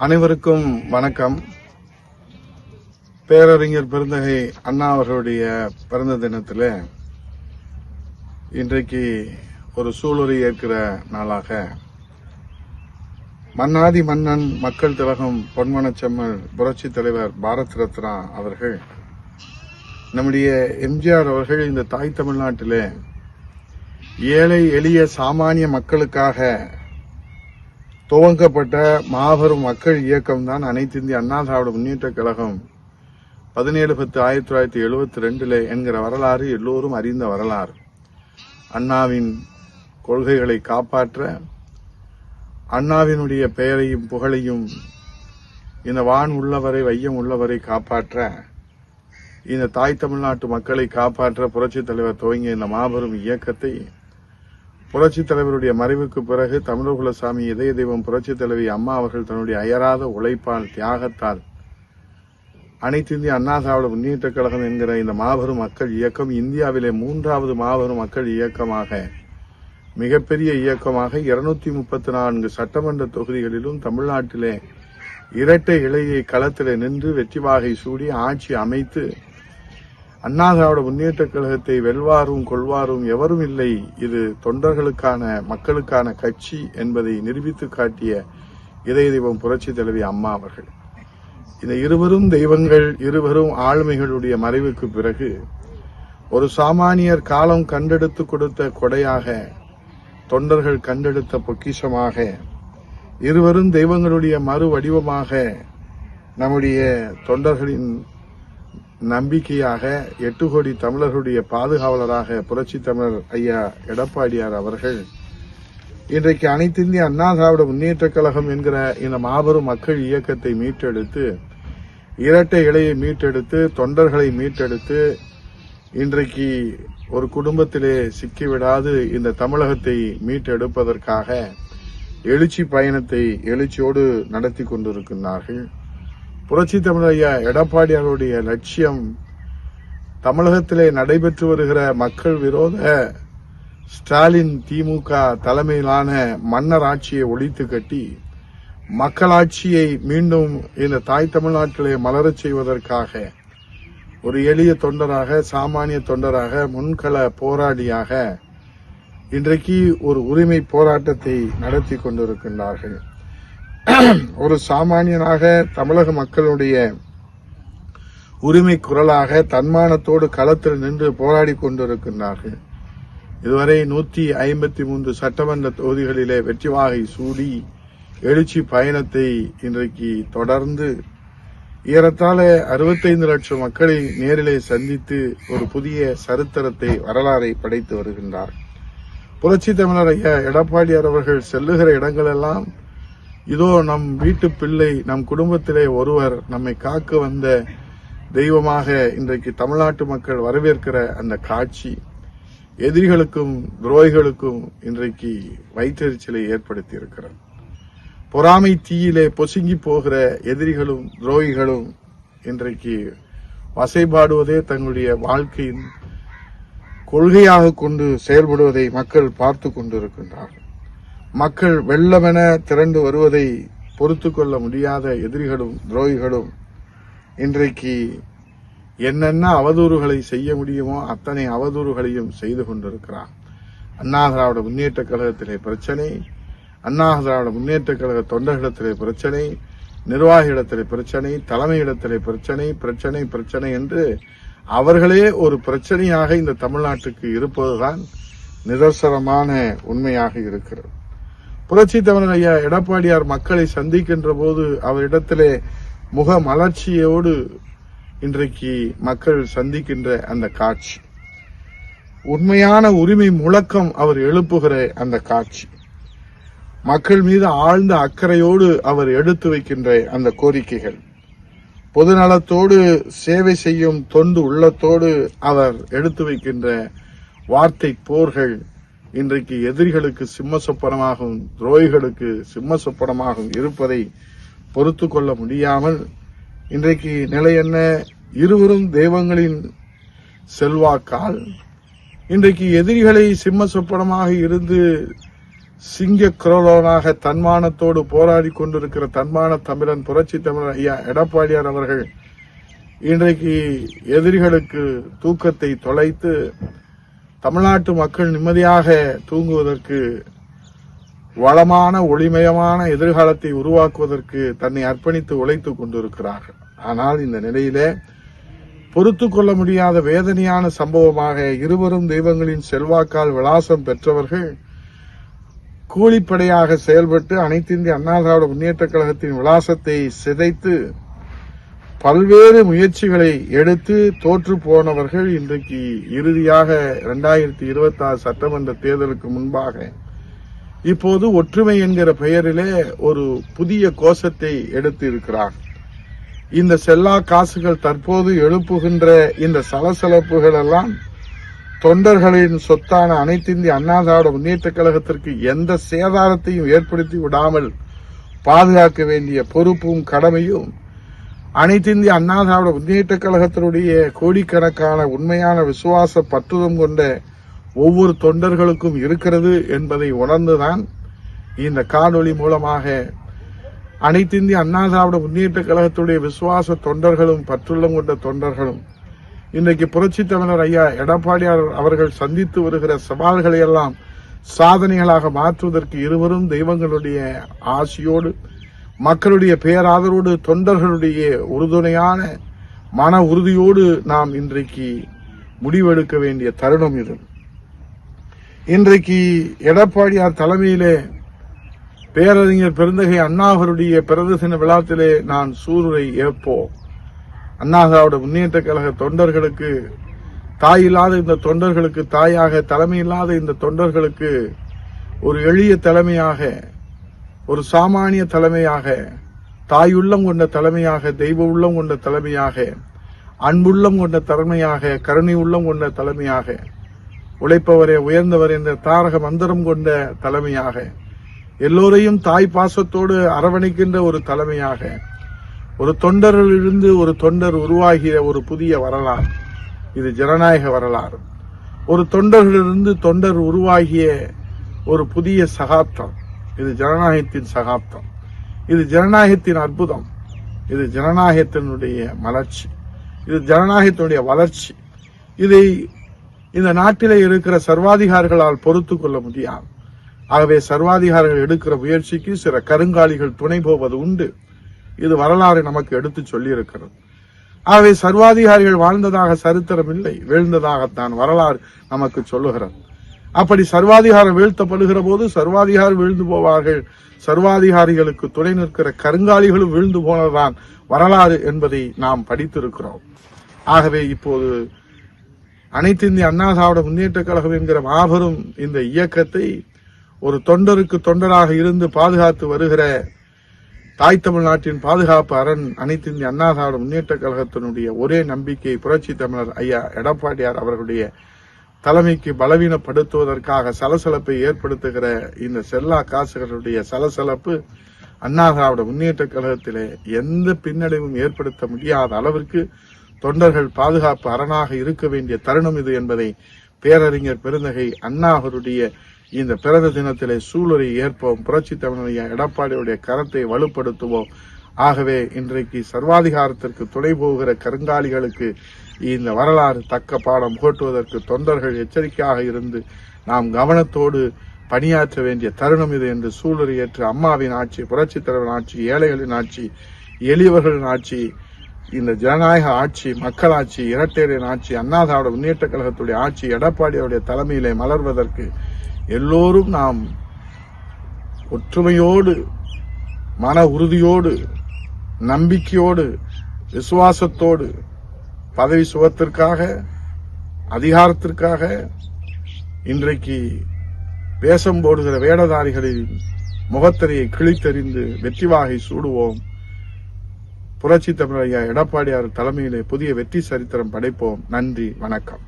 அனைவருக்கும் வணக்கம். பேரறிஞர் பெருந்தகை அண்ணா அவர்களுடைய பிறந்த தினத்தில் இன்றைக்கு ஒரு சூளுரை ஏற்கிற நாளாக மன்னாதி மன்னன் மக்கள் திலகம் பொன்மனச்செம்மல் புரட்சி தலைவர் பாரத் ரத்னா அவர்கள், நம்முடைய எம்ஜிஆர் அவர்கள் இந்த தாய் தமிழ்நாட்டிலே ஏழை எளிய சாமானிய மக்களுக்காக துவங்கப்பட்ட மாபெரும் மக்கள் இயக்கம்தான் அனைத்து இந்திய அண்ணா திராவிட முன்னேற்ற கழகம் 17/10/1972 என்கிற வரலாறு எல்லோரும் அறிந்த வரலாறு. அண்ணாவின் கொள்கைகளை காப்பாற்ற, அண்ணாவினுடைய பெயரையும் புகழையும் இந்த வான் உள்ளவரை வையம் உள்ளவரை காப்பாற்ற, இந்த தாய் தமிழ்நாட்டு மக்களை காப்பாற்ற புரட்சித் தலைவர் துவங்கிய இந்த மாபெரும் இயக்கத்தை புரட்சித் தலைவருடைய மறைவுக்கு பிறகு தமிழகுலசாமி இதய தெய்வம் புரட்சித் தலைவி அம்மா அவர்கள் தன்னுடைய அயராத உழைப்பால், தியாகத்தால் அனைத்து இந்திய அண்ணா திராவிட முன்னேற்ற கழகம் என்கிற இந்த மாபெரும் மக்கள் இயக்கம் இந்தியாவிலே 3வது மாபெரும் மக்கள் இயக்கமாக, மிகப்பெரிய இயக்கமாக 234 சட்டமன்ற தொகுதிகளிலும் தமிழ்நாட்டிலே இரட்டை இலையை களத்திலே நின்று வெற்றி வாகை சூடி ஆட்சி அமைத்து அண்ணா திராவிட முன்னேற்ற கழகத்தை வெல்வாரும் கொள்வாரும் எவரும் இல்லை, இது தொண்டர்களுக்கான மக்களுக்கான கட்சி என்பதை நிரூபித்து காட்டிய இதய தெய்வம் புரட்சி தலைவி அம்மா அவர்கள். இந்த இருவரும் தெய்வங்கள், இருவரும் ஆளுமைகளுடைய மறைவுக்கு பிறகு ஒரு சாமானியர் காலம் கண்டெடுத்து கொடுத்த கொடையாக, தொண்டர்கள் கண்டெடுத்த பொக்கிஷமாக, இருவரும் தெய்வங்களுடைய மறு வடிவமாக, நம்முடைய தொண்டர்களின் நம்பிக்கையாக, 8 கோடி தமிழர்களுடைய பாதுகாவலராக புரட்சி தமிழர் ஐயா எடப்பாடியார் அவர்கள் இன்றைக்கு அனைத்து இந்திய அண்ணா திராவிட முன்னேற்ற கழகம் என்கிற இந்த மாபெரும் மக்கள் இயக்கத்தை மீட்டெடுத்து, இரட்டை இலையை மீட்டெடுத்து, தொண்டர்களை மீட்டெடுத்து, இன்றைக்கு ஒரு குடும்பத்திலே சிக்கிவிடாது இந்த தமிழகத்தை மீட்டெடுப்பதற்காக எழுச்சி பயணத்தை எழுச்சியோடு நடத்தி கொண்டிருக்கிறார்கள். புரட்சி தமிழர் ஐயா எடப்பாடியாருடைய லட்சியம் தமிழகத்திலே நடைபெற்று வருகிற மக்கள் விரோத ஸ்டாலின் திமுக தலைமையிலான மன்னர் ஆட்சியை ஒழித்து கட்டி மக்களாட்சியை மீண்டும் இந்த தாய் தமிழ்நாட்டிலே மலரச் செய்வதற்காக ஒரு எளிய தொண்டராக, சாமானிய தொண்டராக, முன்கள போராளியாக இன்றைக்கு ஒரு உரிமை போராட்டத்தை நடத்தி கொண்டிருக்கின்றார்கள். ஒரு சாமானியனாக தமிழக மக்களுடைய உரிமை குரலாக தன்மானத்தோடு களத்தில் நின்று போராடி கொண்டிருக்கின்றார்கள். இதுவரை 153 சட்டமன்ற தொகுதிகளிலே வெற்றி வாகை சூடி எழுச்சி பயணத்தை இன்றைக்கு தொடர்ந்து ஏறத்தாழ 65 லட்சம் மக்களை நேரிலே சந்தித்து ஒரு புதிய சரித்திரத்தை, வரலாறை படைத்து வருகின்றார். புரட்சி தமிழர் ஐயா எடப்பாடியார் அவர்கள் செல்லுகிற இடங்களெல்லாம் இதோ நம் வீட்டு பிள்ளை, நம் குடும்பத்திலே ஒருவர், நம்மை காக்க வந்த தெய்வமாக இன்றைக்கு தமிழ்நாட்டு மக்கள் வரவேற்கிற அந்த காட்சி எதிரிகளுக்கும் துரோகிகளுக்கும் இன்றைக்கு வயிற்றெரிச்சலை ஏற்படுத்தி இருக்கிறது. பொறாமை தீயிலே பொசுங்கி போகிற எதிரிகளும் துரோகிகளும் இன்றைக்கு வசைபாடுவதே தங்களுடைய வாழ்க்கையின் கொள்கையாக கொண்டு செயல்படுவதை மக்கள் பார்த்து கொண்டிருக்கின்றார்கள். மக்கள் வெள்ளமென திரண்டு வருவதை பொறுத்து கொள்ள முடியாத எதிரிகளும் துரோகிகளும் இன்றைக்கு என்னென்ன அவதூறுகளை செய்ய முடியுமோ அத்தனை அவதூறுகளையும் செய்து கொண்டிருக்கிறார். அண்ணா திராவிட முன்னேற்ற கழகத்திலே பிரச்சனை, அண்ணா திராவிட முன்னேற்ற கழக தொண்டர்களிடத்திலே பிரச்சனை, நிர்வாகிகளிடத்திலே பிரச்சனை, தலைமையிடத்திலே பிரச்சனை, பிரச்சனை பிரச்சனை என்று அவர்களே ஒரு பிரச்சனையாக இந்த தமிழ்நாட்டுக்கு இருப்பதுதான் நிதர்சனமான உண்மையாக இருக்கிறது. புரட்சி தமிழர் ஐயா எடப்பாடியார் மக்களை சந்திக்கின்ற போது அவரிடத்திலே முக மலர்ச்சியோடு இன்றைக்கு மக்கள் சந்திக்கின்ற அந்த காட்சி, உண்மையான உரிமை முழக்கம் அவர் எழுப்புகிற அந்த காட்சி, மக்கள் மீது ஆழ்ந்த அக்கறையோடு அவர் எடுத்து வைக்கின்ற அந்த கோரிக்கைகள், பொதுநலத்தோடு சேவை செய்யும் தொண்டு உள்ளத்தோடு அவர் எடுத்து வைக்கின்ற வார்த்தை போர்கள் இன்றைக்கு எதிரிகளுக்கு சிம்ம சொப்பனமாகவும் துரோகிகளுக்கு சிம்ம சொப்பனமாகவும் இருப்பதை பொறுத்து கொள்ள முடியாமல் இன்றைக்கு நிலை என்ன, இருவரும் தெய்வங்களின் செல்வாக்கால் இன்றைக்கு எதிரிகளை சிம்ம சொப்பனமாக இருந்து சிங்க குரலோனாக தன்மானத்தோடு போராடி கொண்டிருக்கிற தன்மான தமிழன் புரட்சி தமிழன் ஐயா எடப்பாடியார் அவர்கள் இன்றைக்கு எதிரிகளுக்கு தூக்கத்தை தொலைத்து தமிழ்நாட்டு மக்கள் நிம்மதியாக தூங்குவதற்கு வளமான ஒளிமயமான எதிர்காலத்தை உருவாக்குவதற்கு தன்னை அர்ப்பணித்து உழைத்துக் கொண்டிருக்கிறார்கள். ஆனால் இந்த நிலையிலே பொறுத்துக் கொள்ள முடியாத வேதனையான சம்பவமாக இருவரும் தெய்வங்களின் செல்வாக்கால் விலாசம் பெற்றவர்கள் கூலிப்படையாக செயல்பட்டு அனைத்து இந்திய அண்ணா திராவிட முன்னேற்றக் கழகத்தின் விலாசத்தை சிதைத்து பல்வேறு முயற்சிகளை எடுத்து தோற்று போனவர்கள் இன்றைக்கு இறுதியாக 2026 சட்டமன்ற தேர்தலுக்கு முன்பாக இப்போது ஒற்றுமை என்கிற பெயரிலே ஒரு புதிய கோஷத்தை எடுத்து இருக்கிறார். இந்த செல்லா காசுகள் தற்போது எழுப்புகின்ற இந்த சலசலப்புகள் எல்லாம் தொண்டர்களின் சொத்தான அனைத்து இந்திய அண்ணா திராவிட முன்னேற்றக் கழகத்திற்கு எந்த சேதாரத்தையும் ஏற்படுத்தி விடாமல் பாதுகாக்க வேண்டிய பொறுப்பும் கடமையும் அனைத்து இந்திய அண்ணா திராவிட முன்னேற்றக் கழகத்தினுடைய கோடிக்கணக்கான உண்மையான விசுவாச பற்றுதம் கொண்ட ஒவ்வொரு தொண்டர்களுக்கும் இருக்கிறது என்பதை உணர்ந்துதான் இந்த காணொளி மூலமாக அனைத்து இந்திய அண்ணா திராவிட முன்னேற்றக் கழகத்துடைய விசுவாச தொண்டர்களும் பற்றுள்ளம் கொண்ட தொண்டர்களும் இன்றைக்கு புரட்சி தமிழர் ஐயா எடப்பாடியார் அவர்கள் சந்தித்து வருகிற சவால்களை எல்லாம் சாதனைகளாக மாற்றுவதற்கு இருவரும் தெய்வங்களுடைய ஆசியோடு மக்களுடைய பேராதரோடு தொண்டர்களுடைய உறுதுணையான மன உறுதியோடு நாம் இன்றைக்கு முடிவெடுக்க வேண்டிய தருணம் இது. இன்றைக்கு எடப்பாடியார் தலைமையிலே பேரறிஞர் பெருந்தகை அண்ணா அவருடைய பிறந்த தின விழாத்திலே நான் சூளுரை ஏற்போம். அண்ணா திராவிட முன்னேற்ற கழக தொண்டர்களுக்கு தாய் இல்லாத இந்த தொண்டர்களுக்கு தாயாக, தலைமை இல்லாத இந்த தொண்டர்களுக்கு ஒரு எளிய தலைமையாக, ஒரு சாமானிய தலைமையாக, தாயுள்ளம் கொண்ட தலைமையாக, தெய்வ உள்ளம் கொண்ட தலைமையாக, அன்புள்ளம் கொண்ட தலைமையாக, கருணை உள்ளம் கொண்ட தலைமையாக, உழைப்பவரே உயர்ந்தவர் என்ற தாரக மந்திரம் கொண்ட தலைமையாக, எல்லோரையும் தாய் பாசத்தோடு அரவணைக்கின்ற ஒரு தலைமையாக, ஒரு தொண்டரிலிருந்து ஒரு தொண்டர் உருவாகிய ஒரு புதிய வரலாறு. இது ஜனநாயக வரலாறு. ஒரு தொண்டரிலிருந்து தொண்டர் உருவாகிய ஒரு புதிய சகாப்தம். இது ஜனநாயகத்தின் சகாப்தம். இது ஜனநாயகத்தின் அற்புதம். இது ஜனநாயகத்தினுடைய மலர்ச்சி. இது ஜனநாயகத்தினுடைய வளர்ச்சி. இதை இந்த நாட்டிலே இருக்கிற சர்வாதிகாரிகளால் பொறுத்துக் கொள்ள முடியாது. ஆகவே சர்வாதிகாரிகள் எடுக்கிற முயற்சிக்கு சில கருங்காலிகள் துணை போவது உண்டு. இது வரலாறு நமக்கு எடுத்து சொல்லியிருக்கிறது. ஆகவே சர்வாதிகாரிகள் வாழ்ந்ததாக சரித்திரம் இல்லை, வீழ்ந்ததாகத்தான் வரலாறு நமக்கு சொல்லுகிறது. அப்படி சர்வாதிகாரம் வீழ்த்தப்படுகிற போது சர்வாதிகாரி வீழ்ந்து போவார்கள், சர்வாதிகாரிகளுக்கு துணை நிற்கிற கருங்காலிகளும் வீழ்ந்து போனதுதான் வரலாறு என்பதை நாம் படித்திருக்கிறோம். ஆகவே இப்போது அனைத்து இந்திய அண்ணா திராவிட முன்னேற்றக் கழகம் என்கிற மாபெரும் இந்த இயக்கத்தை ஒரு தொண்டருக்கு தொண்டராக இருந்து பாதுகாத்து வருகிற தாய் தமிழ்நாட்டின் பாதுகாப்பு அரண் அனைத்து இந்திய அண்ணா திராவிட முன்னேற்றக் கழகத்தினுடைய ஒரே நம்பிக்கை புரட்சி தமிழர் ஐயா எடப்பாடியார் அவர்களுடைய தலைமைக்கு பலவீனப்படுத்துவதற்காக சலசலப்பை ஏற்படுத்துகிற இந்த செல்லா காசுகளுடைய சலசலப்பு அண்ணா திராவிட முன்னேற்றக் கழகத்திலே எந்த பின்னடைவும் ஏற்படுத்த முடியாத அளவிற்கு தொண்டர்கள் பாதுகாப்பு அரணாக இருக்க வேண்டிய தருணம் இது என்பதை பேரறிஞர் பெருந்தகை அண்ணா அவருடைய இந்த பிறந்த தினத்திலே சூளுரை ஏற்போம். புரட்சி தமிழர் எடப்பாடியுடைய கரத்தை வலுப்படுத்துவோம். ஆகவே இன்றைக்கு சர்வாதிகாரத்திற்கு துணை போகிற கருங்காலிகளுக்கு இந்த வரலாறு தக்க பாடம் புகட்டுவதற்கு தொண்டர்கள் எச்சரிக்கையாக இருந்து நாம் கவனத்தோடு பணியாற்ற வேண்டிய தருணம் இது என்று சூளுரை ஏற்று அம்மாவின் ஆட்சி, புரட்சி தலைவர் ஆட்சி, ஏழைகளின் ஆட்சி, எளியவர்களின் ஆட்சி, இந்த ஜனநாயக ஆட்சி, மக்களாட்சி, இரட்டையரின் ஆட்சி, அண்ணா திராவிட முன்னேற்ற கழகத்துடைய ஆட்சி எடப்பாடியுடைய தலைமையிலே மலர்வதற்கு எல்லோரும் நாம் ஒற்றுமையோடு, மன உறுதியோடு, நம்பிக்கையோடு, விசுவாசத்தோடு பதவி சுகத்திற்காக, அதிகாரத்திற்காக இன்றைக்கு வேஷம் போடுகிற வேடதாரிகளின் முகத்திரையை கிழித்தெறிந்து வெற்றி வாகை சூடுவோம். புரட்சி தமிழர் ஐயா எடப்பாடியார் தலைமையிலே புதிய வெற்றி சரித்திரம் படைப்போம். நன்றி, வணக்கம்.